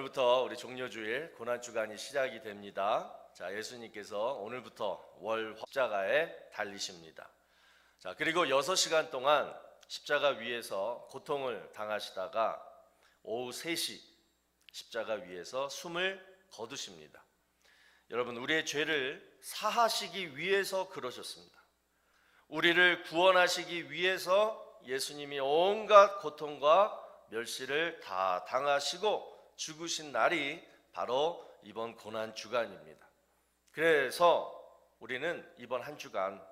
오늘부터 우리 종료주일 고난주간이 시작이 됩니다. 자, 예수님께서 오늘부터 월 십자가에 달리십니다. 자, 그리고 6시간 동안 십자가 위에서 고통을 당하시다가 오후 3시 십자가 위에서 숨을 거두십니다. 여러분, 우리의 죄를 사하시기 위해서 그러셨습니다. 우리를 구원하시기 위해서 예수님이 온갖 고통과 멸시를 다 당하시고 죽으신 날이 바로 이번 고난주간입니다. 그래서 우리는 이번 한 주간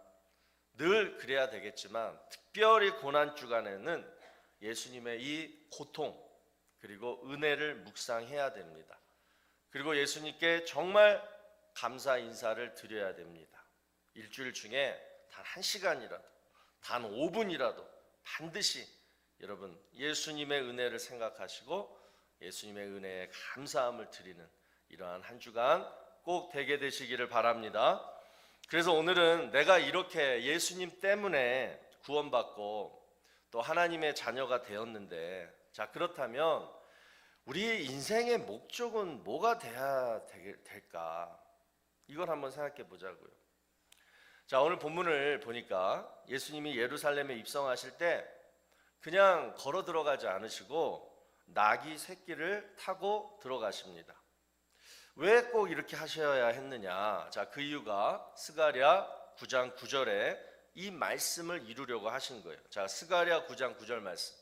늘 그래야 되겠지만 특별히 고난주간에는 예수님의 이 고통 그리고 은혜를 묵상해야 됩니다. 그리고 예수님께 정말 감사 인사를 드려야 됩니다. 일주일 중에 단 1시간이라도 단 5분이라도 반드시 여러분 예수님의 은혜를 생각하시고 예수님의 은혜에 감사함을 드리는 이러한 한 주간 꼭 되게 되시기를 바랍니다. 그래서 오늘은 내가 이렇게 예수님 때문에 구원받고 또 하나님의 자녀가 되었는데, 자, 그렇다면 우리의 인생의 목적은 뭐가 돼야 될까? 이걸 한번 생각해 보자고요. 자, 오늘 본문을 보니까 예수님이 예루살렘에 입성하실 때 그냥 걸어 들어가지 않으시고 나귀 새끼를 타고 들어가십니다. 왜 꼭 이렇게 하셔야 했느냐? 자, 그 이유가 스가랴 9장 9절에 이 말씀을 이루려고 하신 거예요. 자, 스가랴 9장 9절 말씀.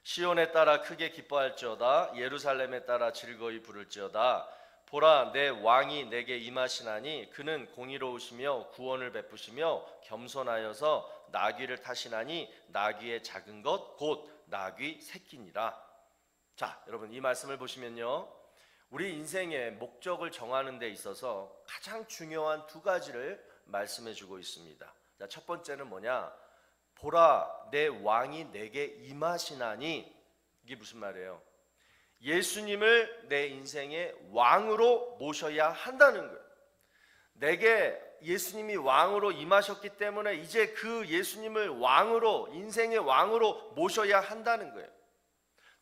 시온에 따라 크게 기뻐할지어다, 예루살렘에 따라 즐거이 부를지어다. 보라, 내 왕이 내게 임하시나니 그는 공의로우시며 구원을 베푸시며 겸손하여서 나귀를 타시나니 나귀의 작은 것 곧 나귀 새끼니라. 자, 여러분, 이 말씀을 보시면요, 우리 인생의 목적을 정하는 데 있어서 가장 중요한 두 가지를 말씀해 주고 있습니다. 자, 첫 번째는 뭐냐? 보라, 내 왕이 내게 임하시나니. 이게 무슨 말이에요? 예수님을 내 인생의 왕으로 모셔야 한다는 거예요. 내게 예수님이 왕으로 임하셨기 때문에 이제 그 예수님을 왕으로, 인생의 왕으로 모셔야 한다는 거예요.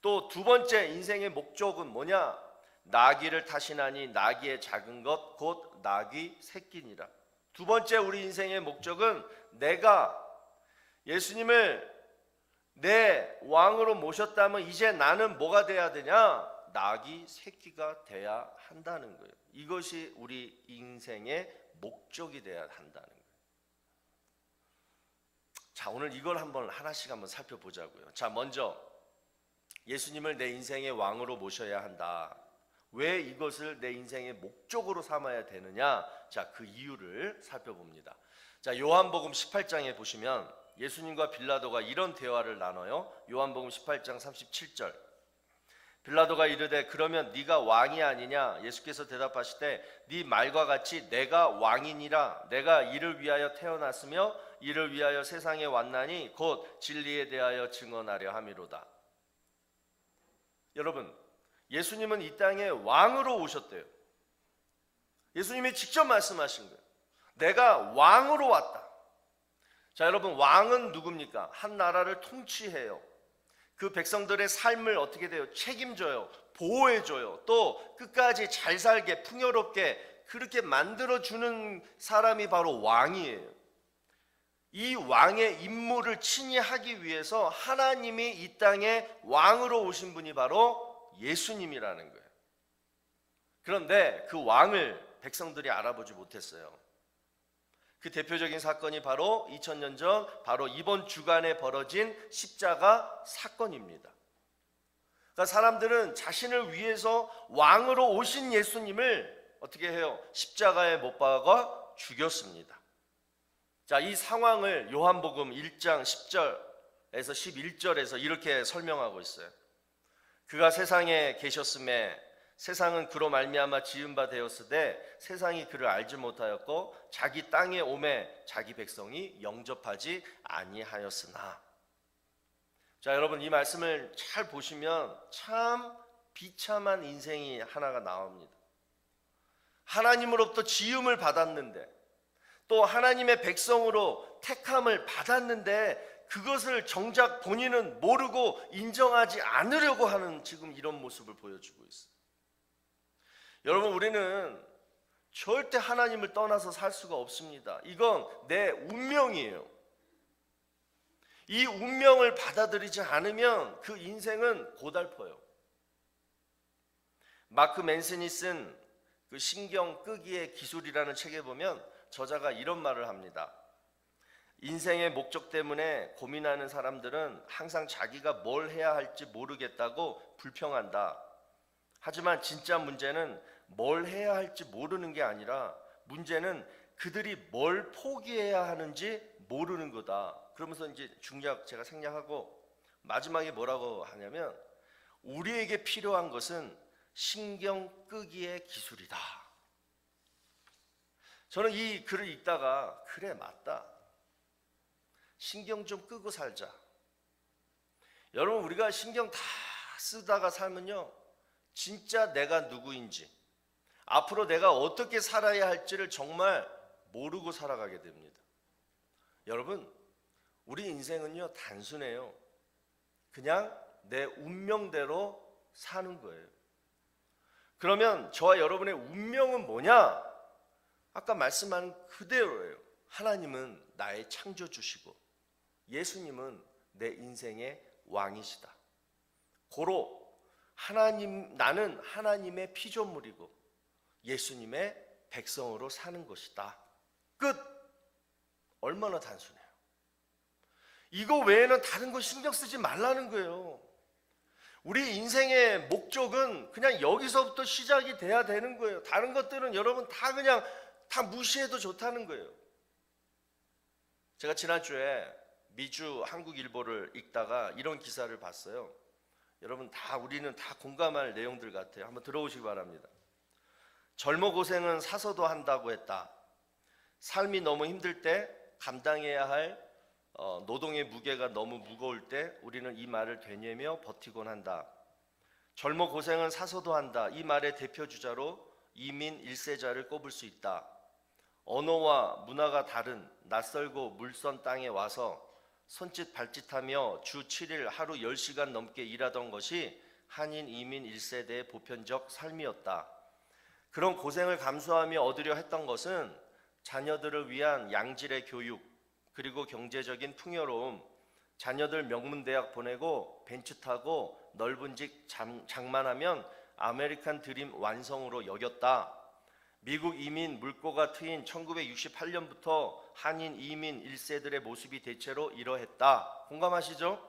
또 두 번째 인생의 목적은 뭐냐? 나귀를 타시나니 나귀의 작은 것 곧 나귀 새끼니라. 두 번째 우리 인생의 목적은 내가 예수님을 내 왕으로 모셨다면 이제 나는 뭐가 돼야 되냐? 나귀 새끼가 돼야 한다는 거예요. 이것이 우리 인생의 목적이 돼야 한다는 거예요. 자, 오늘 이걸 하나씩 한번 살펴보자고요. 자, 먼저 예수님을 내 인생의 왕으로 모셔야 한다. 왜 이것을 내 인생의 목적으로 삼아야 되느냐? 자, 그 이유를 살펴봅니다. 자, 요한복음 18장에 보시면 예수님과 빌라도가 이런 대화를 나눠요. 요한복음 18장 37절. 빌라도가 이르되 그러면 네가 왕이 아니냐? 예수께서 대답하시되 네 말과 같이 내가 왕이니라. 내가 이를 위하여 태어났으며 이를 위하여 세상에 왔나니 곧 진리에 대하여 증언하려 함이로다. 여러분, 예수님은 이 땅에 왕으로 오셨대요. 예수님이 직접 말씀하신 거예요. 내가 왕으로 왔다. 자, 여러분, 왕은 누굽니까? 한 나라를 통치해요. 그 백성들의 삶을 어떻게 돼요? 책임져요. 보호해줘요. 또 끝까지 잘 살게 풍요롭게 그렇게 만들어주는 사람이 바로 왕이에요. 이 왕의 임무를 친히 하기 위해서 하나님이 이 땅에 왕으로 오신 분이 바로 예수님이라는 거예요. 그런데 그 왕을 백성들이 알아보지 못했어요. 그 대표적인 사건이 바로 2000년 전 바로 이번 주간에 벌어진 십자가 사건입니다. 그러니까 사람들은 자신을 위해서 왕으로 오신 예수님을 어떻게 해요? 십자가에 못 박아 죽였습니다. 자, 이 상황을 요한복음 1장 10절에서 11절에서 이렇게 설명하고 있어요. 그가 세상에 계셨음에 세상은 그로 말미암아 지은 바 되었으되 세상이 그를 알지 못하였고 자기 땅에 오매 자기 백성이 영접하지 아니하였으나. 자, 여러분, 이 말씀을 잘 보시면 참 비참한 인생이 하나가 나옵니다. 하나님으로부터 지음을 받았는데 또 하나님의 백성으로 택함을 받았는데 그것을 정작 본인은 모르고 인정하지 않으려고 하는 지금 이런 모습을 보여주고 있어요. 여러분, 우리는 절대 하나님을 떠나서 살 수가 없습니다. 이건 내 운명이에요. 이 운명을 받아들이지 않으면 그 인생은 고달퍼요. 마크 맨슨이 쓴 그 신경 끄기의 기술이라는 책에 보면 저자가 이런 말을 합니다. 인생의 목적 때문에 고민하는 사람들은 항상 자기가 뭘 해야 할지 모르겠다고 불평한다. 하지만 진짜 문제는 뭘 해야 할지 모르는 게 아니라 문제는 그들이 뭘 포기해야 하는지 모르는 거다. 그러면서 이제 중략 제가 생략하고 마지막에 뭐라고 하냐면 우리에게 필요한 것은 신경 끄기의 기술이다. 저는 이 글을 읽다가 그래, 맞다. 신경 좀 끄고 살자. 여러분, 우리가 신경 다 쓰다가 살면요, 진짜 내가 누구인지, 앞으로 내가 어떻게 살아야 할지를 정말 모르고 살아가게 됩니다. 여러분, 우리 인생은요 단순해요. 그냥 내 운명대로 사는 거예요. 그러면 저와 여러분의 운명은 뭐냐? 아까 말씀한 그대로예요. 하나님은 나의 창조주시고 예수님은 내 인생의 왕이시다. 고로 나는 하나님의 피조물이고 예수님의 백성으로 사는 것이다. 끝. 얼마나 단순해요. 이거 외에는 다른 거 신경 쓰지 말라는 거예요. 우리 인생의 목적은 그냥 여기서부터 시작이 돼야 되는 거예요. 다른 것들은 여러분 다 그냥 다 무시해도 좋다는 거예요. 제가 지난주에 미주 한국일보를 읽다가 이런 기사를 봤어요. 여러분 우리는 다 공감할 내용들 같아요. 한번 들어보시기 바랍니다. 젊어 고생은 사서도 한다고 했다. 삶이 너무 힘들 때 감당해야 할 노동의 무게가 너무 무거울 때 우리는 이 말을 되뇌며 버티곤 한다. 젊어 고생은 사서도 한다. 이 말의 대표 주자로 이민 1세자를 꼽을 수 있다. 언어와 문화가 다른 낯설고 물선 땅에 와서 손짓 발짓하며 주 7일 하루 10시간 넘게 일하던 것이 한인 이민 1세대의 보편적 삶이었다. 그런 고생을 감수하며 얻으려 했던 것은 자녀들을 위한 양질의 교육, 그리고 경제적인 풍요로움, 자녀들 명문대학 보내고 벤츠 타고 넓은 집 장만하면 아메리칸 드림 완성으로 여겼다. 미국 이민 물꼬가 트인 1968년부터 한인 이민 1세들의 모습이 대체로 이러했다. 공감하시죠?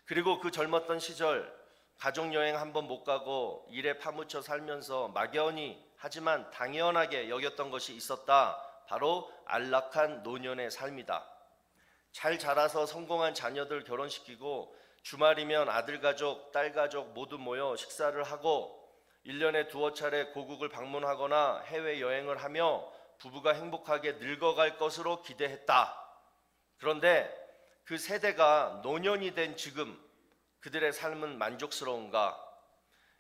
그리고 그 젊었던 시절 가족여행 한번 못 가고 일에 파묻혀 살면서 막연히 하지만 당연하게 여겼던 것이 있었다. 바로 안락한 노년의 삶이다. 잘 자라서 성공한 자녀들 결혼시키고 주말이면 아들 가족, 딸 가족 모두 모여 식사를 하고 1년에 두어 차례 고국을 방문하거나 해외여행을 하며 부부가 행복하게 늙어갈 것으로 기대했다. 그런데 그 세대가 노년이 된 지금 그들의 삶은 만족스러운가?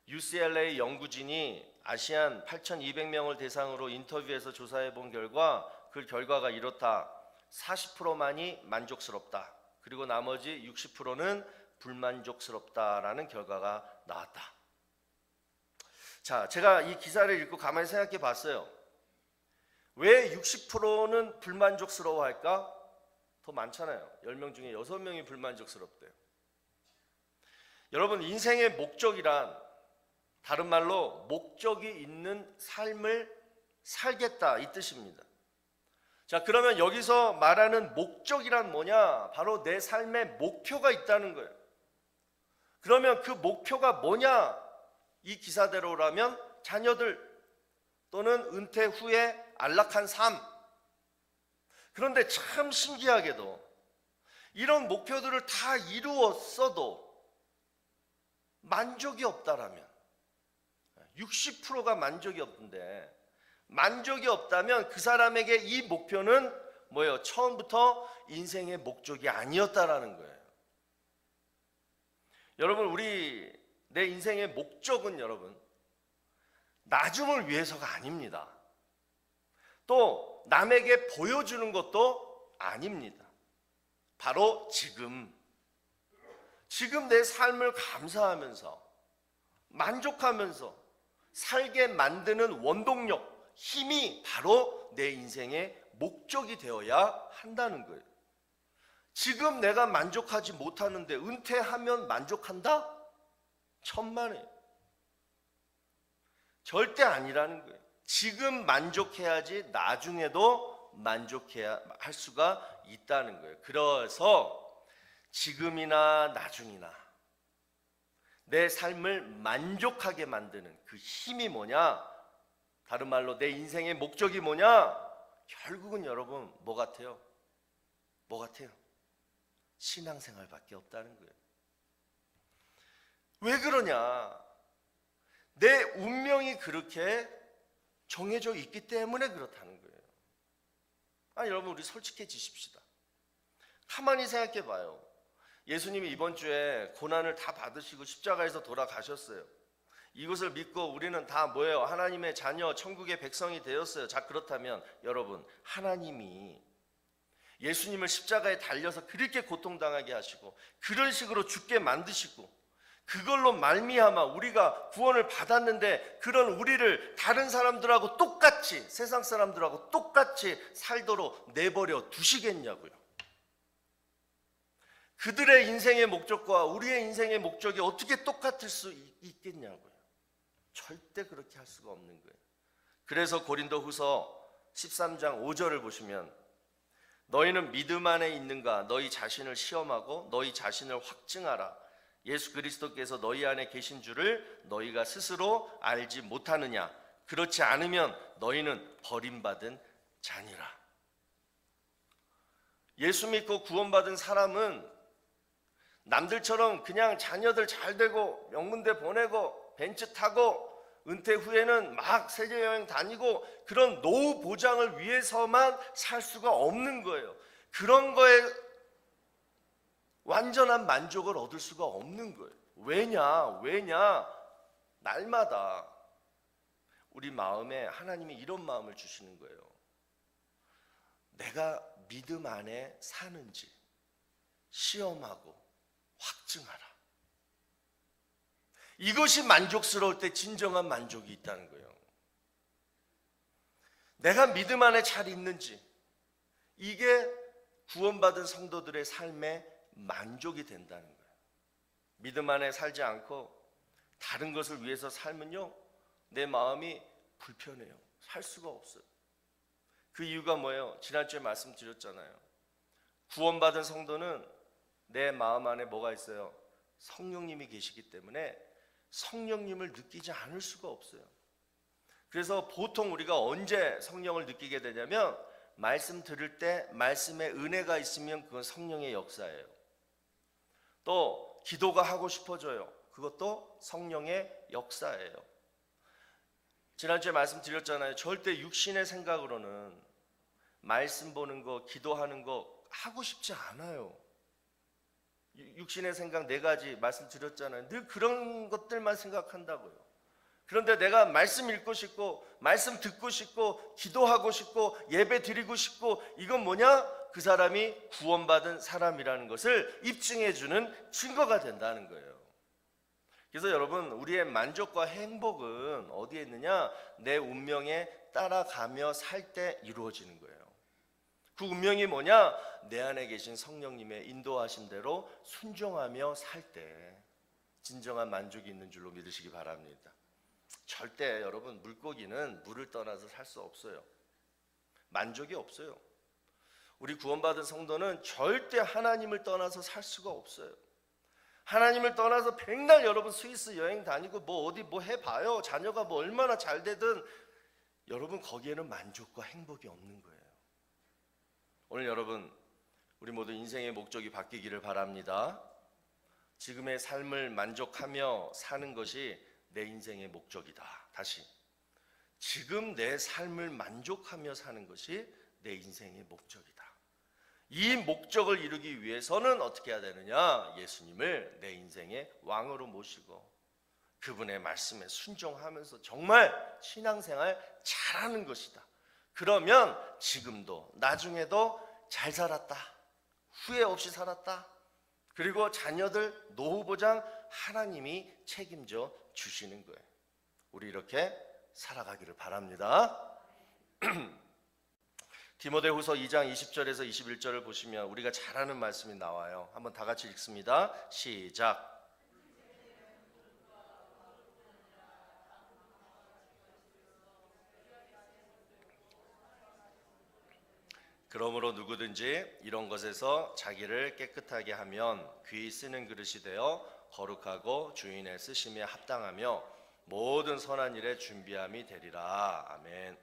UCLA 연구진이 아시안 8,200명을 대상으로 인터뷰해서 조사해 본 결과 그 결과가 이렇다. 40%만이 만족스럽다. 그리고 나머지 60%는 불만족스럽다라는 결과가 나왔다. 자, 제가 이 기사를 읽고 가만히 생각해 봤어요. 왜 60%는 불만족스러워할까? 더 많잖아요. 10명 중에 6명이 불만족스럽대요. 여러분, 인생의 목적이란 다른 말로 목적이 있는 삶을 살겠다 이 뜻입니다. 자, 그러면 여기서 말하는 목적이란 뭐냐? 바로 내 삶의 목표가 있다는 거예요. 그러면 그 목표가 뭐냐? 이 기사대로라면 자녀들 또는 은퇴 후에 안락한 삶. 그런데 참 신기하게도 이런 목표들을 다 이루었어도 만족이 없다라면 60%가 만족이 없는데 만족이 없다면 그 사람에게 이 목표는 뭐예요? 처음부터 인생의 목적이 아니었다라는 거예요. 여러분, 내 인생의 목적은 여러분 나중을 위해서가 아닙니다. 또 남에게 보여주는 것도 아닙니다. 바로 지금 내 삶을 감사하면서 만족하면서 살게 만드는 원동력, 힘이 바로 내 인생의 목적이 되어야 한다는 거예요. 지금 내가 만족하지 못하는데 은퇴하면 만족한다? 천만에. 절대 아니라는 거예요. 지금 만족해야지 나중에도 만족해야 할 수가 있다는 거예요. 그래서 지금이나 나중이나 내 삶을 만족하게 만드는 그 힘이 뭐냐? 다른 말로 내 인생의 목적이 뭐냐? 결국은 여러분 뭐 같아요? 뭐 같아요? 신앙생활밖에 없다는 거예요. 왜 그러냐? 내 운명이 그렇게 정해져 있기 때문에 그렇다는 거예요. 아니 여러분, 우리 솔직해지십시다. 가만히 생각해 봐요. 예수님이 이번 주에 고난을 다 받으시고 십자가에서 돌아가셨어요. 이것을 믿고 우리는 다 뭐예요? 하나님의 자녀, 천국의 백성이 되었어요. 자, 그렇다면 여러분, 하나님이 예수님을 십자가에 달려서 그렇게 고통당하게 하시고 그런 식으로 죽게 만드시고 그걸로 말미암아 우리가 구원을 받았는데 그런 우리를 다른 사람들하고 똑같이, 세상 사람들하고 똑같이 살도록 내버려 두시겠냐고요. 그들의 인생의 목적과 우리의 인생의 목적이 어떻게 똑같을 수 있겠냐고요. 절대 그렇게 할 수가 없는 거예요. 그래서 고린도후서 13장 5절을 보시면 너희는 믿음 안에 있는가? 너희 자신을 시험하고 너희 자신을 확증하라. 예수 그리스도께서 너희 안에 계신 줄을 너희가 스스로 알지 못하느냐? 그렇지 않으면 너희는 버림받은 자니라. 예수 믿고 구원받은 사람은 남들처럼 그냥 자녀들 잘 되고 명문대 보내고 벤츠 타고 은퇴 후에는 막 세계여행 다니고 그런 노후 보장을 위해서만 살 수가 없는 거예요. 그런 거에 완전한 만족을 얻을 수가 없는 거예요. 왜냐? 날마다 우리 마음에 하나님이 이런 마음을 주시는 거예요. 내가 믿음 안에 사는지 시험하고 확증하라. 이것이 만족스러울 때 진정한 만족이 있다는 거예요. 내가 믿음 안에 잘 있는지, 이게 구원받은 성도들의 삶의 만족이 된다는 거예요. 믿음 안에 살지 않고 다른 것을 위해서 살면요, 내 마음이 불편해요. 살 수가 없어요. 그 이유가 뭐예요? 지난주에 말씀드렸잖아요. 구원받은 성도는 내 마음 안에 뭐가 있어요? 성령님이 계시기 때문에 성령님을 느끼지 않을 수가 없어요. 그래서 보통 우리가 언제 성령을 느끼게 되냐면 말씀 들을 때 말씀에 은혜가 있으면 그건 성령의 역사예요. 또 기도가 하고 싶어져요. 그것도 성령의 역사예요. 지난주에 말씀드렸잖아요. 절대 육신의 생각으로는 말씀 보는 거, 기도하는 거 하고 싶지 않아요. 육신의 생각 4가지 말씀드렸잖아요. 늘 그런 것들만 생각한다고요. 그런데 내가 말씀 읽고 싶고 말씀 듣고 싶고 기도하고 싶고 예배 드리고 싶고, 이건 뭐냐? 그 사람이 구원받은 사람이라는 것을 입증해 주는 증거가 된다는 거예요. 그래서 여러분, 우리의 만족과 행복은 어디에 있느냐? 내 운명에 따라가며 살 때 이루어지는 거예요. 그 운명이 뭐냐? 내 안에 계신 성령님의 인도하신 대로 순종하며 살 때 진정한 만족이 있는 줄로 믿으시기 바랍니다. 절대 여러분, 물고기는 물을 떠나서 살 수 없어요. 만족이 없어요. 우리 구원받은 성도는 절대 하나님을 떠나서 살 수가 없어요. 하나님을 떠나서 백날 여러분 스위스 여행 다니고 뭐 어디 뭐 해봐요. 자녀가 뭐 얼마나 잘 되든 여러분 거기에는 만족과 행복이 없는 거예요. 오늘 여러분, 우리 모두 인생의 목적이 바뀌기를 바랍니다. 지금의 삶을 만족하며 사는 것이 내 인생의 목적이다. 다시, 지금 내 삶을 만족하며 사는 것이 내 인생의 목적이다. 이 목적을 이루기 위해서는 어떻게 해야 되느냐? 예수님을 내 인생의 왕으로 모시고 그분의 말씀에 순종하면서 정말 신앙생활 잘하는 것이다. 그러면 지금도 나중에도 잘 살았다, 후회 없이 살았다, 그리고 자녀들 노후 보장 하나님이 책임져 주시는 거예요. 우리 이렇게 살아가기를 바랍니다. 디모데후서 2장 20절에서 21절을 보시면 우리가 잘 아는 말씀이 나와요. 한번 다 같이 읽습니다. 시작. 그러므로 누구든지 이런 것에서 자기를 깨끗하게 하면 귀히 쓰는 그릇이 되어 거룩하고 주인의 쓰심에 합당하며 모든 선한 일에 준비함이 되리라. 아멘.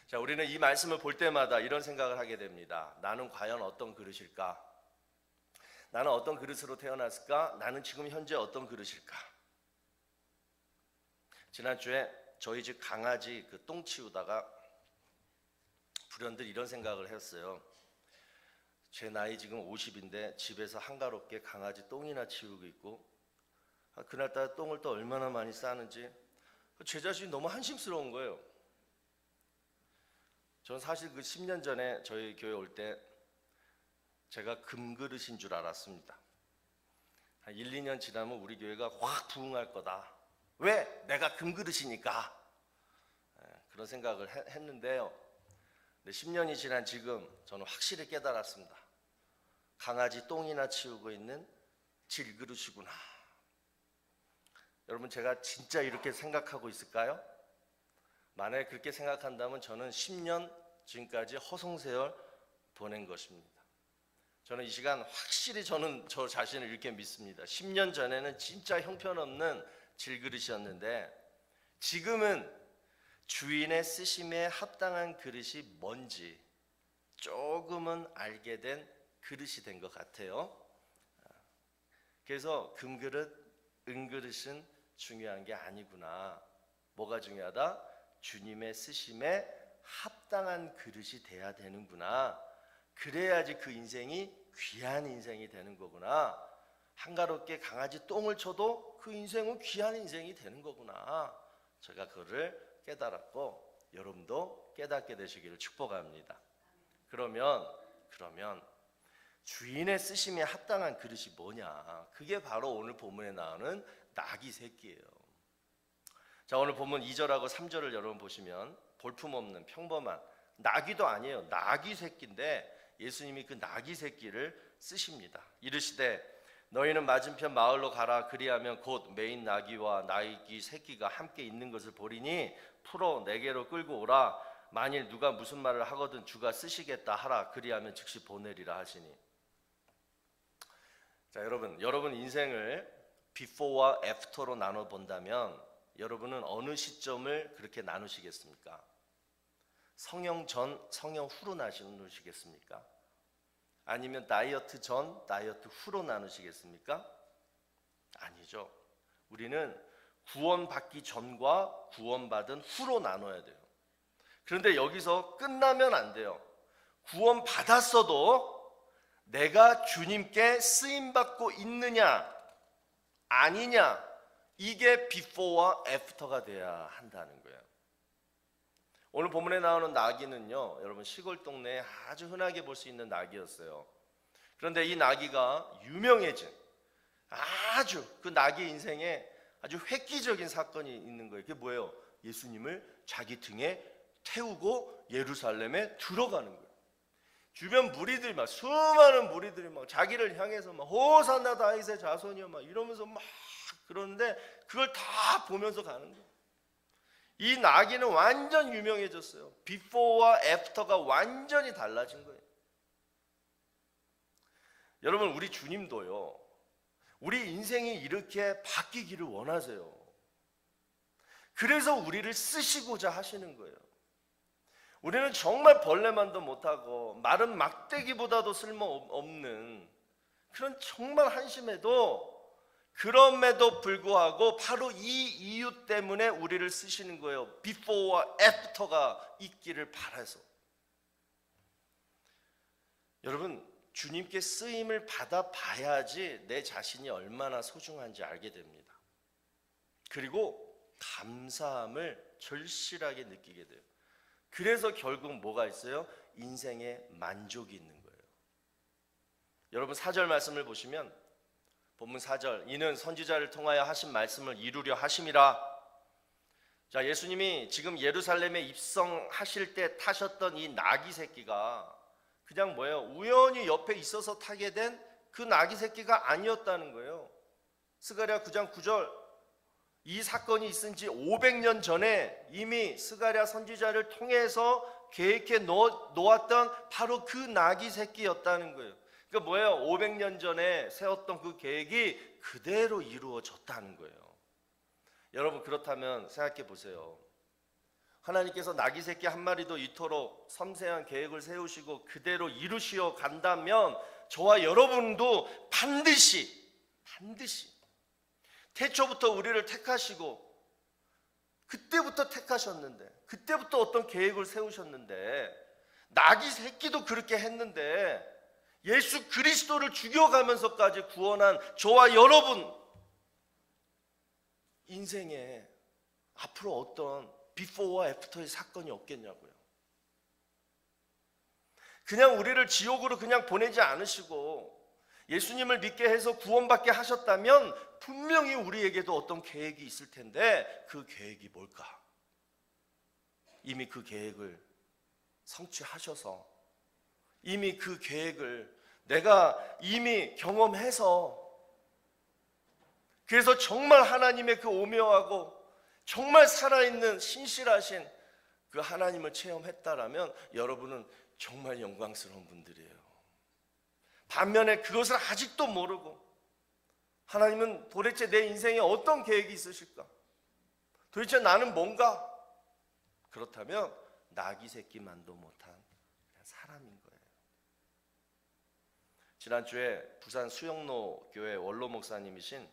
자, 우리는 이 말씀을 볼 때마다 이런 생각을 하게 됩니다. 나는 과연 어떤 그릇일까? 나는 어떤 그릇으로 태어났을까? 나는 지금 현재 어떤 그릇일까? 지난주에 저희 집 강아지 그 똥 치우다가 불현듯 이런 생각을 했어요. 제 나이 지금 50인데 집에서 한가롭게 강아지 똥이나 치우고 있고, 그날따라 똥을 또 얼마나 많이 싸는지 제 자신이 너무 한심스러운 거예요. 저는 사실 그 10년 전에 저희 교회 올 때 제가 금그릇인 줄 알았습니다. 한 1, 2년 지나면 우리 교회가 확 부흥할 거다. 왜? 내가 금그릇이니까. 그런 생각을 했는데요. 10년이 지난 지금 저는 확실히 깨달았습니다. 강아지 똥이나 치우고 있는 질그릇이구나. 여러분, 제가 진짜 이렇게 생각하고 있을까요? 만약에 그렇게 생각한다면 저는 10년 지금까지 허송세월 보낸 것입니다. 저는 이 시간 확실히 저는 저 자신을 이렇게 믿습니다. 10년 전에는 진짜 형편없는 질그릇이었는데 지금은 주인의 쓰심에 합당한 그릇이 뭔지 조금은 알게 된 그릇이 된 것 같아요. 그래서 금그릇, 은그릇은 중요한 게 아니구나. 뭐가 중요하다? 주님의 쓰심에 합당한 그릇이 돼야 되는구나. 그래야지 그 인생이 귀한 인생이 되는 거구나. 한가롭게 강아지 똥을 쳐도 그 인생은 귀한 인생이 되는 거구나. 제가 그거를 깨달았고 여러분도 깨닫게 되시기를 축복합니다. 그러면 주인의 쓰심에 합당한 그릇이 뭐냐? 그게 바로 오늘 본문에 나오는 나귀 새끼예요. 자, 오늘 본문 2절하고 3절을 여러분 보시면 볼품없는 평범한 나귀도 아니에요. 나귀 새끼인데 예수님이 그 나귀 새끼를 쓰십니다. 이르시되 너희는 맞은편 마을로 가라. 그리하면 곧 매인 나귀와 나귀 새끼가 함께 있는 것을 보리니 풀어 내게로 끌고 오라. 만일 누가 무슨 말을 하거든 주가 쓰시겠다 하라. 그리하면 즉시 보내리라 하시니. 자, 여러분 인생을 before와 after로 나눠 본다면 여러분은 어느 시점을 그렇게 나누시겠습니까? 성형 전, 성형 후로 나누시겠습니까? 아니면 다이어트 전, 다이어트 후로 나누시겠습니까? 아니죠. 우리는 구원받기 전과 구원받은 후로 나눠야 돼요. 그런데 여기서 끝나면 안 돼요. 구원받았어도 내가 주님께 쓰임받고 있느냐 아니냐, 이게 before와 after가 돼야 한다는 거예요. 오늘 본문에 나오는 나귀는요, 여러분 시골 동네에 아주 흔하게 볼 수 있는 나귀였어요. 그런데 이 나귀가 유명해진 아주 그 나귀 인생에 아주 획기적인 사건이 있는 거예요. 그게 뭐예요? 예수님을 자기 등에 태우고 예루살렘에 들어가는 거예요. 주변 무리들이 막 수많은 무리들이 막 자기를 향해서 막 호산나 다윗의 자손이여 막 이러면서 막 그러는데 그걸 다 보면서 가는 거예요. 이 나귀는 완전 유명해졌어요. 비포와 애프터가 완전히 달라진 거예요. 여러분, 우리 주님도요, 우리 인생이 이렇게 바뀌기를 원하세요. 그래서 우리를 쓰시고자 하시는 거예요. 우리는 정말 벌레만도 못하고 마른 막대기보다도 쓸모없는 그런 정말 한심해도, 그럼에도 불구하고 바로 이 이유 때문에 우리를 쓰시는 거예요. before와 after가 있기를 바라서. 여러분, 주님께 쓰임을 받아봐야지 내 자신이 얼마나 소중한지 알게 됩니다. 그리고 감사함을 절실하게 느끼게 돼요. 그래서 결국 뭐가 있어요? 인생에 만족이 있는 거예요. 여러분 4절 말씀을 보시면 본문 4절, 이는 선지자를 통하여 하신 말씀을 이루려 하심이라. 자, 예수님이 지금 예루살렘에 입성하실 때 타셨던 이 나귀 새끼가 그냥 뭐예요? 우연히 옆에 있어서 타게 된 그 나귀 새끼가 아니었다는 거예요. 스가랴 9장 9절, 이 사건이 있은 지 500년 전에 이미 스가랴 선지자를 통해서 계획해 놓았던 바로 그 나귀 새끼였다는 거예요. 그러니까 뭐예요? 500년 전에 세웠던 그 계획이 그대로 이루어졌다는 거예요. 여러분, 그렇다면 생각해 보세요. 하나님께서 나귀 새끼 한 마리도 이토록 섬세한 계획을 세우시고 그대로 이루시어 간다면 저와 여러분도 반드시 태초부터 우리를 택하시고 그때부터 택하셨는데, 그때부터 어떤 계획을 세우셨는데, 나귀 새끼도 그렇게 했는데 예수 그리스도를 죽여가면서까지 구원한 저와 여러분 인생에 앞으로 어떤 비포와 애프터의 사건이 없겠냐고요. 그냥 우리를 지옥으로 그냥 보내지 않으시고 예수님을 믿게 해서 구원받게 하셨다면 분명히 우리에게도 어떤 계획이 있을 텐데, 그 계획이 뭘까? 이미 그 계획을 성취하셔서, 이미 그 계획을 내가 이미 경험해서, 그래서 정말 하나님의 그 오묘하고 정말 살아있는 신실하신 그 하나님을 체험했다라면 여러분은 정말 영광스러운 분들이에요. 반면에 그것을 아직도 모르고 하나님은 도대체 내 인생에 어떤 계획이 있으실까? 도대체 나는 뭔가? 그렇다면 나귀 새끼만도 못한 그냥 사람인 거예요. 지난주에 부산 수영로 교회 원로 목사님이신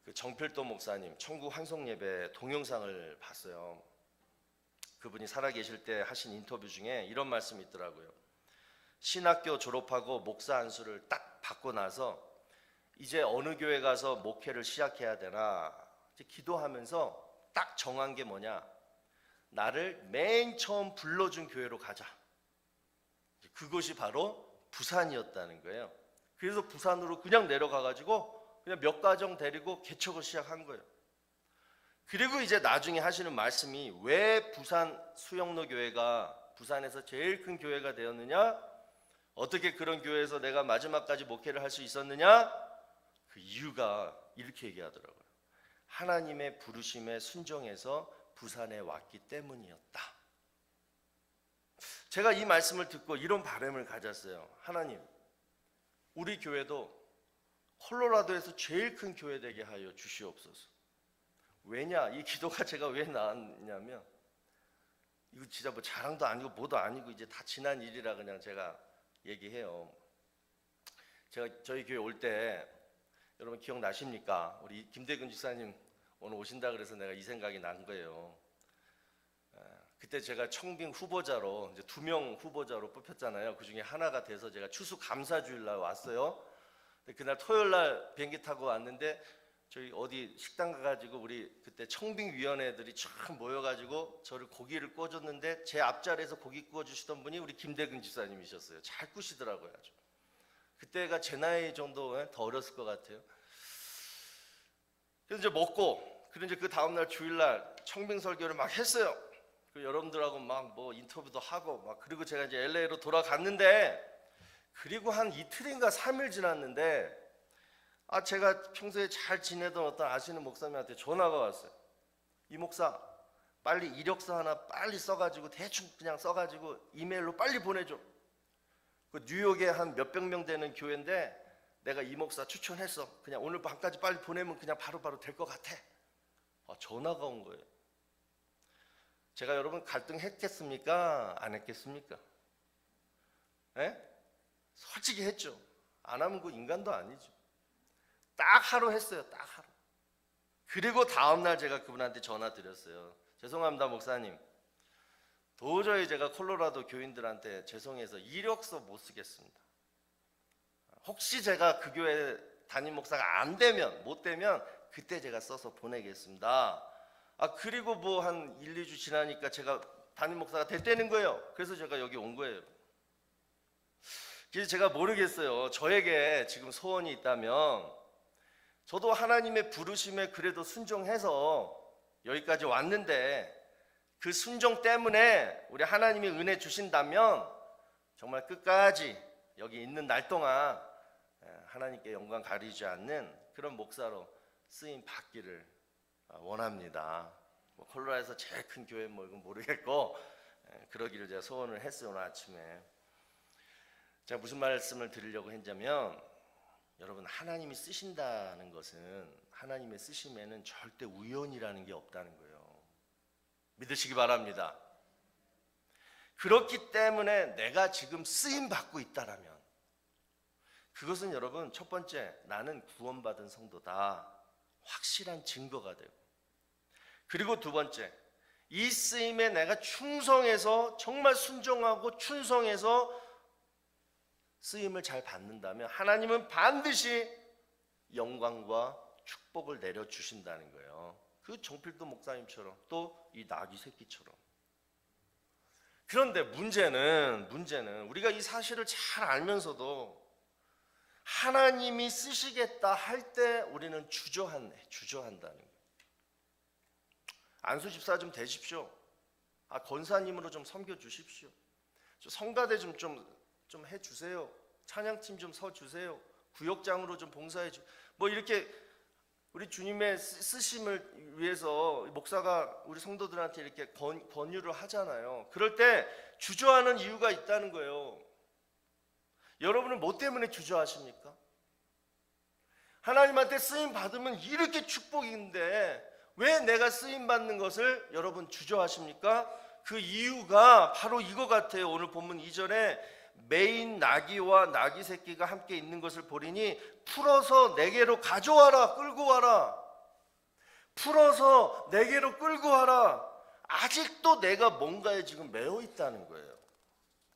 그 정필도 목사님 천국 환송 예배 동영상을 봤어요. 그분이 살아계실 때 하신 인터뷰 중에 이런 말씀이 있더라고요. 신학교 졸업하고 목사 안수를 딱 받고 나서 이제 어느 교회 가서 목회를 시작해야 되나 이제 기도하면서 딱 정한 게 뭐냐? 나를 맨 처음 불러준 교회로 가자. 그것이 바로 부산이었다는 거예요. 그래서 부산으로 그냥 내려가가지고 그냥 몇 가정 데리고 개척을 시작한 거예요. 그리고 이제 나중에 하시는 말씀이 왜 부산 수영로 교회가 부산에서 제일 큰 교회가 되었느냐? 어떻게 그런 교회에서 내가 마지막까지 목회를 할 수 있었느냐? 그 이유가 이렇게 얘기하더라고요. 하나님의 부르심에 순종해서 부산에 왔기 때문이었다. 제가 이 말씀을 듣고 이런 바람을 가졌어요. 하나님, 우리 교회도 콜로라도에서 제일 큰 교회 되게 하여 주시옵소서. 왜냐? 이 기도가 제가 왜 나왔냐면, 이거 진짜 뭐 자랑도 아니고 뭐도 아니고 이제 다 지난 일이라 그냥 제가 얘기해요. 제가 저희 교회 올 때 여러분 기억나십니까? 우리 김대근 집사님 오늘 오신다 그래서 내가 이 생각이 난 거예요. 그때 제가 청빙 후보자로 이제 2명 후보자로 뽑혔잖아요. 그 중에 하나가 돼서 제가 추수감사주일날 왔어요. 근데 그날 토요일날 비행기 타고 왔는데 저희 어디 식당 가가지고 우리 그때 청빙위원회들이 쫙 모여가지고 저를 고기를 구워줬는데 제 앞자리에서 고기 구워주시던 분이 우리 김대근 집사님이셨어요. 잘 구시더라고요. 아주. 그때가 제 나이 정도 더 어렸을 것 같아요. 그래서 이제 먹고, 그리고 이제 그 다음날 주일날 청빙 설교를 막 했어요. 그 여러분들하고 막 뭐 인터뷰도 하고 막, 그리고 제가 이제 LA로 돌아갔는데, 그리고 한 이틀인가 3일 지났는데 제가 평소에 잘 지내던 어떤 아시는 목사님한테 전화가 왔어요. 이 목사, 빨리 이력서 하나 빨리 써가지고 대충 그냥 써가지고 이메일로 빨리 보내줘. 그 뉴욕에 한 몇백 명 되는 교회인데 내가 이 목사 추천했어. 그냥 오늘 밤까지 빨리 보내면 그냥 바로바로 될 것 같아. 전화가 온 거예요. 제가 여러분 갈등했겠습니까? 안 했겠습니까? 에? 솔직히 했죠. 안 하면 그 인간도 아니죠. 딱 하루 했어요. 딱 하루. 그리고 다음날 제가 그분한테 전화 드렸어요. 죄송합니다 목사님, 도저히 제가 콜로라도 교인들한테 죄송해서 이력서 못 쓰겠습니다. 혹시 제가 그 교회 담임 목사가 못 되면 그때 제가 써서 보내겠습니다. 그리고 뭐 한 1, 2주 지나니까 제가 담임 목사가 됐다는 거예요. 그래서 제가 여기 온 거예요. 그래서 제가 모르겠어요. 저에게 지금 소원이 있다면 저도 하나님의 부르심에 그래도 순종해서 여기까지 왔는데 그 순종 때문에 우리 하나님이 은혜 주신다면 정말 끝까지 여기 있는 날 동안 하나님께 영광 가리지 않는 그런 목사로 쓰임 받기를 원합니다. 콜로라도에서 제일 큰 교회 뭐 이건 모르겠고 그러기를 제가 소원을 했어요. 오늘 아침에 제가 무슨 말씀을 드리려고 했냐면, 여러분, 하나님이 쓰신다는 것은 하나님의 쓰심에는 절대 우연이라는 게 없다는 거예요. 믿으시기 바랍니다. 그렇기 때문에 내가 지금 쓰임 받고 있다라면 그것은 여러분, 첫 번째, 나는 구원받은 성도다, 확실한 증거가 되고, 그리고 두 번째, 이 쓰임에 내가 충성해서 정말 순종하고 충성해서 쓰임을 잘 받는다면 하나님은 반드시 영광과 축복을 내려주신다는 거예요. 그 정필도 목사님처럼, 또 이 나귀 새끼처럼. 그런데 문제는 우리가 이 사실을 잘 알면서도 하나님이 쓰시겠다 할 때 우리는 주저한다는 거예요. 안수 집사 좀 되십시오. 권사님으로 좀 섬겨 주십시오. 성가대 좀 해주세요. 찬양팀 좀 서주세요. 구역장으로 좀 봉사해 주. 뭐 이렇게 우리 주님의 쓰심을 위해서 목사가 우리 성도들한테 이렇게 권유를 하잖아요. 그럴 때 주저하는 이유가 있다는 거예요. 여러분은 뭐 때문에 주저하십니까? 하나님한테 쓰임 받으면 이렇게 축복인데 왜 내가 쓰임 받는 것을 여러분 주저하십니까? 그 이유가 바로 이거 같아요. 오늘 본문 2절에 메인 나귀와 나귀 새끼가 함께 있는 것을 보리니 풀어서 내게로 가져와라, 끌고 와라. 풀어서 내게로 끌고 와라. 아직도 내가 뭔가에 지금 매여 있다는 거예요.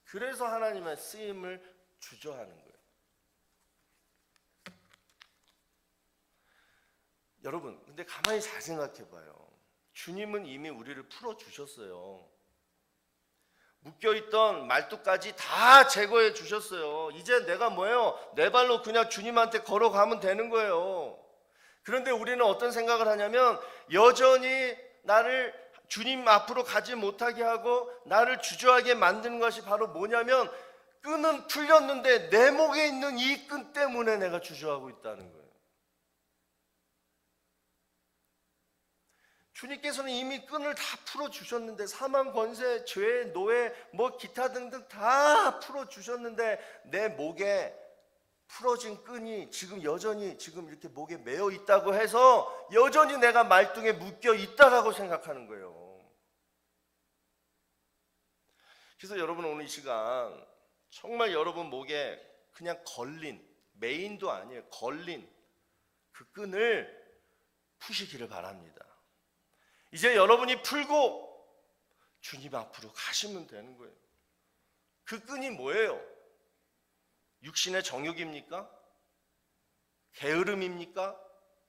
그래서 하나님의 쓰임을 주저하는 거예요. 여러분, 근데 가만히 잘 생각해 봐요. 주님은 이미 우리를 풀어 주셨어요. 묶여있던 말뚝까지 다 제거해 주셨어요. 이제 내가 뭐예요? 내 발로 그냥 주님한테 걸어가면 되는 거예요. 그런데 우리는 어떤 생각을 하냐면, 여전히 나를 주님 앞으로 가지 못하게 하고 나를 주저하게 만드는 것이 바로 뭐냐면, 끈은 풀렸는데 내 목에 있는 이 끈 때문에 내가 주저하고 있다는 거예요. 주님께서는 이미 끈을 다 풀어주셨는데, 사망, 권세, 죄, 노예, 뭐 기타 등등 다 풀어주셨는데 내 목에 풀어진 끈이 지금 여전히 지금 이렇게 목에 매여 있다고 해서 여전히 내가 말뚝에 묶여 있다라고 생각하는 거예요. 그래서 여러분, 오늘 이 시간 정말 여러분 목에 그냥 걸린, 메인도 아니에요, 걸린 그 끈을 푸시기를 바랍니다. 이제 여러분이 풀고 주님 앞으로 가시면 되는 거예요. 그 끈이 뭐예요? 육신의 정욕입니까? 게으름입니까?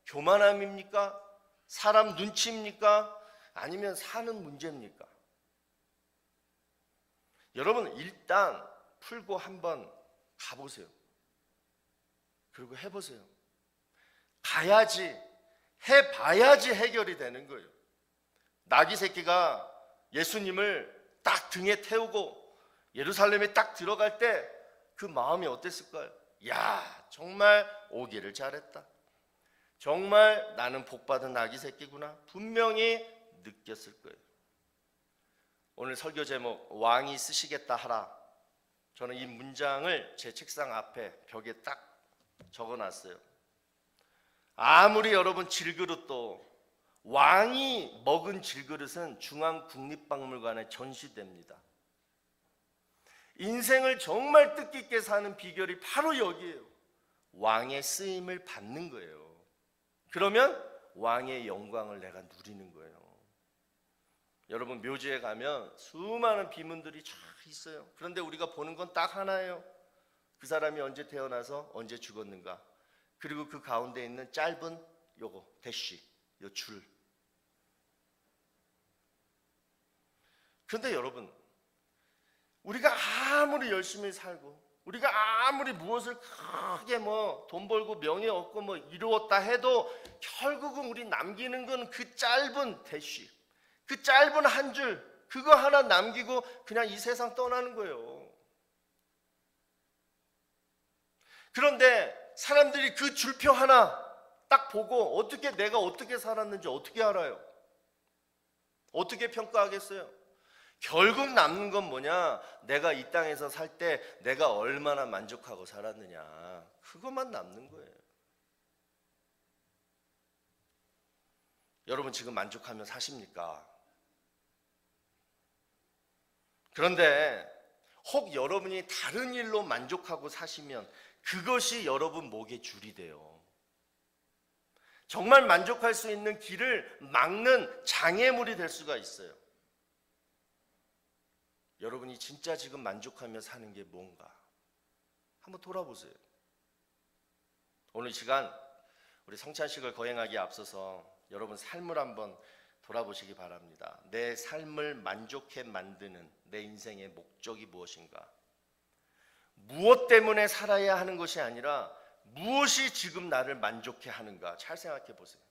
교만함입니까? 사람 눈치입니까? 아니면 사는 문제입니까? 여러분, 일단 풀고 한번 가보세요. 그리고 해보세요. 가야지, 해봐야지 해결이 되는 거예요. 나귀 새끼가 예수님을 딱 등에 태우고 예루살렘에 딱 들어갈 때 그 마음이 어땠을까요? 야, 정말 오기를 잘했다. 정말 나는 복받은 나귀 새끼구나. 분명히 느꼈을 거예요. 오늘 설교 제목, 왕이 쓰시겠다 하라. 저는 이 문장을 제 책상 앞에 벽에 딱 적어놨어요. 아무리 여러분 질그릇도 왕이 먹은 질그릇은 중앙국립박물관에 전시됩니다. 인생을 정말 뜻깊게 사는 비결이 바로 여기에요. 왕의 쓰임을 받는 거예요. 그러면 왕의 영광을 내가 누리는 거예요. 여러분, 묘지에 가면 수많은 비문들이 쫙 있어요. 그런데 우리가 보는 건 딱 하나예요. 그 사람이 언제 태어나서 언제 죽었는가, 그리고 그 가운데 있는 짧은 요거 대쉬, 요 줄. 그런데 여러분, 우리가 아무리 열심히 살고 우리가 아무리 무엇을 크게 돈 벌고 명예 얻고 이루었다 해도 결국은 우리 남기는 건 그 짧은 대쉬, 그 짧은 한 줄, 그거 하나 남기고 그냥 이 세상 떠나는 거예요. 그런데 사람들이 그 줄표 하나 딱 보고 내가 어떻게 살았는지 어떻게 알아요? 어떻게 평가하겠어요? 결국 남는 건 뭐냐? 내가 이 땅에서 살 때 내가 얼마나 만족하고 살았느냐, 그것만 남는 거예요. 여러분 지금 만족하며 사십니까? 그런데 혹 여러분이 다른 일로 만족하고 사시면 그것이 여러분 목의 줄이 돼요. 정말 만족할 수 있는 길을 막는 장애물이 될 수가 있어요. 여러분이 진짜 지금 만족하며 사는 게 뭔가 한번 돌아보세요. 오늘 이 시간 우리 성찬식을 거행하기에 앞서서 여러분 삶을 한번 돌아보시기 바랍니다. 내 삶을 만족해 만드는 내 인생의 목적이 무엇인가? 무엇 때문에 살아야 하는 것이 아니라 무엇이 지금 나를 만족해 하는가? 잘 생각해 보세요.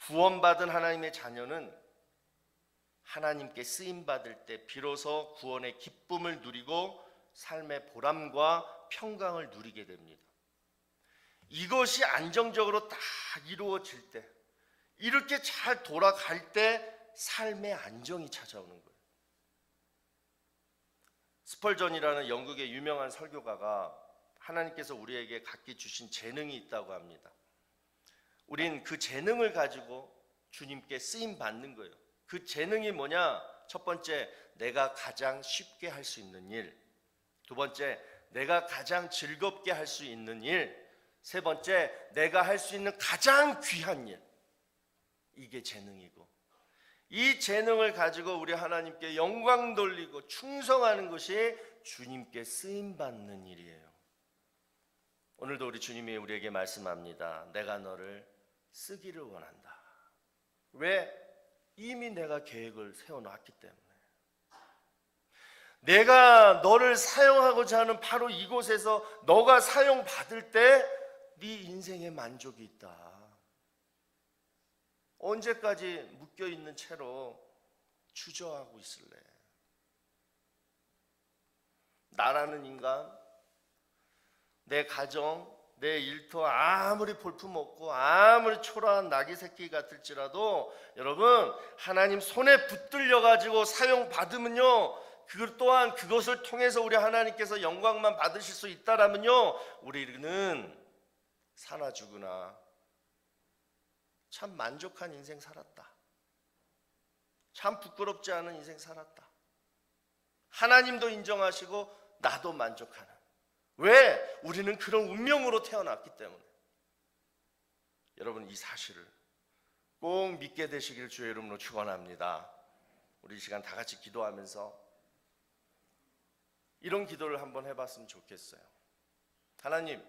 구원받은 하나님의 자녀는 하나님께 쓰임받을 때 비로소 구원의 기쁨을 누리고 삶의 보람과 평강을 누리게 됩니다. 이것이 안정적으로 딱 이루어질 때, 이렇게 잘 돌아갈 때 삶의 안정이 찾아오는 거예요. 스펄전이라는 영국의 유명한 설교가가 하나님께서 우리에게 각기 주신 재능이 있다고 합니다. 우린 그 재능을 가지고 주님께 쓰임 받는 거예요. 그 재능이 뭐냐? 첫 번째, 내가 가장 쉽게 할 수 있는 일. 두 번째, 내가 가장 즐겁게 할 수 있는 일. 세 번째, 내가 할 수 있는 가장 귀한 일. 이게 재능이고, 이 재능을 가지고 우리 하나님께 영광 돌리고 충성하는 것이 주님께 쓰임 받는 일이에요. 오늘도 우리 주님이 우리에게 말씀합니다. 내가 너를 쓰기를 원한다. 왜? 이미 내가 계획을 세워놨기 때문에. 내가 너를 사용하고자 하는 바로 이곳에서 너가 사용받을 때 네 인생에 만족이 있다. 언제까지 묶여있는 채로 주저하고 있을래? 나라는 인간, 내 가정, 내 일터 아무리 볼품없고 아무리 초라한 나귀 새끼 같을지라도 여러분, 하나님 손에 붙들려 가지고 사용받으면요, 그 또한 그것을 통해서 우리 하나님께서 영광만 받으실 수 있다라면요, 우리는 사나 죽으나 참 만족한 인생 살았다. 참 부끄럽지 않은 인생 살았다. 하나님도 인정하시고 나도 만족하는. 왜? 우리는 그런 운명으로 태어났기 때문에. 여러분, 이 사실을 꼭 믿게 되시길 주의 이름으로 축원합니다. 우리 이 시간 다 같이 기도하면서 이런 기도를 한번 해봤으면 좋겠어요. 하나님,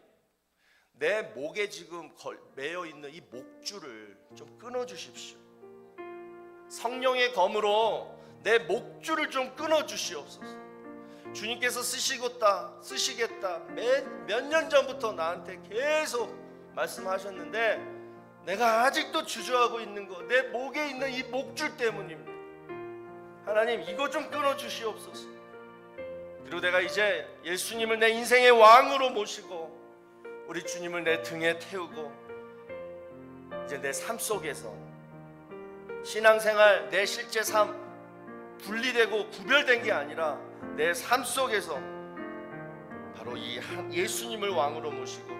내 목에 지금 매여 있는 이 목줄을 좀 끊어 주십시오. 성령의 검으로 내 목줄을 좀 끊어 주시옵소서. 주님께서 쓰시겠다 몇 년 전부터 나한테 계속 말씀하셨는데 내가 아직도 주저하고 있는 거, 내 목에 있는 이 목줄 때문입니다. 하나님, 이거 좀 끊어 주시옵소서. 그리고 내가 이제 예수님을 내 인생의 왕으로 모시고 우리 주님을 내 등에 태우고 이제 내 삶 속에서 신앙생활, 내 실제 삶 분리되고 구별된 게 아니라 내 삶 속에서 바로 이 예수님을 왕으로 모시고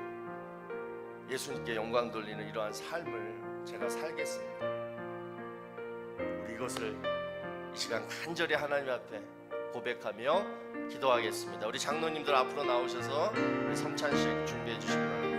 예수님께 영광 돌리는 이러한 삶을 제가 살겠습니다. 우리 이것을 이 시간 간절히 하나님 앞에 고백하며 기도하겠습니다. 우리 장로님들 앞으로 나오셔서 우리 성찬식 준비해 주시기 바랍니다.